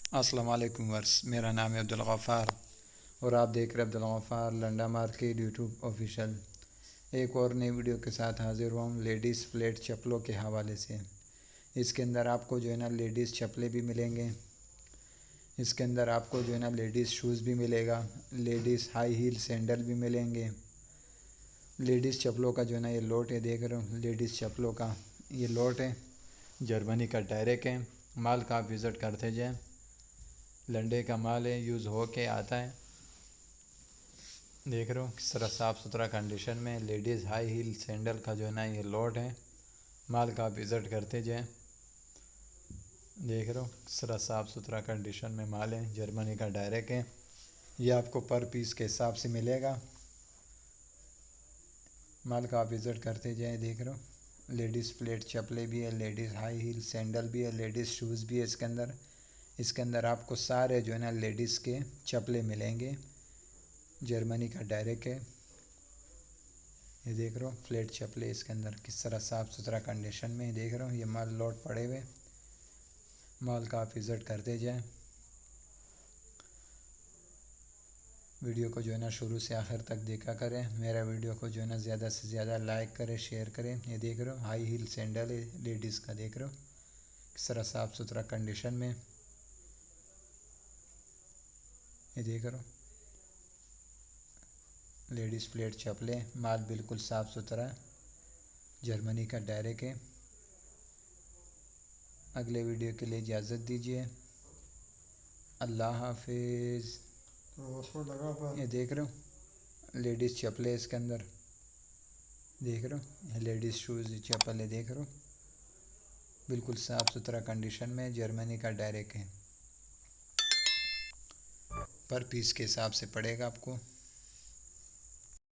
अस्सलाम वालेकुम वर्स, मेरा नाम है अब्दुल गफ़ार और आप देख रहे हैं Abdul Gaffar Landa market YouTube official. एक और नई वीडियो के साथ हाज़िर हुआ हूँ लेडीज़ फ्लेट चप्पलों के हवाले से। इसके अंदर आपको जो है ना लेडीज़ चप्पलें भी मिलेंगे। इसके अंदर आपको जो है ना लेडीज़ शूज़ भी मिलेगा, लेडीज़ हाई हील सैंडल भी मिलेंगे। लेडीज़ चप्पलों का जो है ना ये लोट है, देख रहे हो लेडीज़ चप्पलों का ये लोट है, जर्मनी का डायरेक्ट है। माल का आप विज़िट करते जाएँ, लंडे का माल है, यूज़ हो के आता है। देख रहे हो किस तरह साफ़ सुथरा कंडीशन में लेडीज़ हाई हील सैंडल का जो है ना ये लोड है। माल का आप विज़िट करते जाएँ, देख रहे हो किस तरह साफ़ सुथरा कंडीशन में माल है, जर्मनी का डायरेक्ट है। ये आपको पर पीस के हिसाब से मिलेगा। माल का आप विज़िट करते जाएँ, देख रहे हो लेडीज़ फ्लेट चप्पलें भी है, लेडीज़ हाई हील सैंडल भी है, लेडीज़ शूज़ भी है। इसके अंदर आपको सारे जो है ना लेडीज़ के चप्पलें मिलेंगे, जर्मनी का डायरेक्ट है। ये देख रहे हो फ्लेट चप्पलें इसके अंदर किस तरह साफ़ सुथरा कंडीशन में, देख रहे हो ये माल लौट पड़े हुए। माल का आप विज़िट करते जाएँ। वीडियो को जो है ना शुरू से आखिर तक देखा करें। मेरा वीडियो को जो है ना ज़्यादा से ज़्यादा लाइक करें, शेयर करें। ये देख रहे हो हाई हील सैंडल है लेडीज़ का, देख रहे हो किस तरह साफ़ सुथरा कंडीशन में। ये देख रहे हो लेडीज़ फ्लेट चप्पलें, माल बिल्कुल साफ़ सुथरा जर्मनी का डायरेक्ट है। अगले वीडियो के लिए इजाज़त दीजिए। अल्लाह हाफिज़। ये देख रहे हो लेडीज़ चप्पलें इसके अंदर, देख रहे हो ये लेडीज़ शूज़ चप्पल है, देख रहे हो बिल्कुल साफ़ सुथरा कंडीशन में, जर्मनी का डायरेक्ट है। पर पीस के हिसाब से पड़ेगा आपको।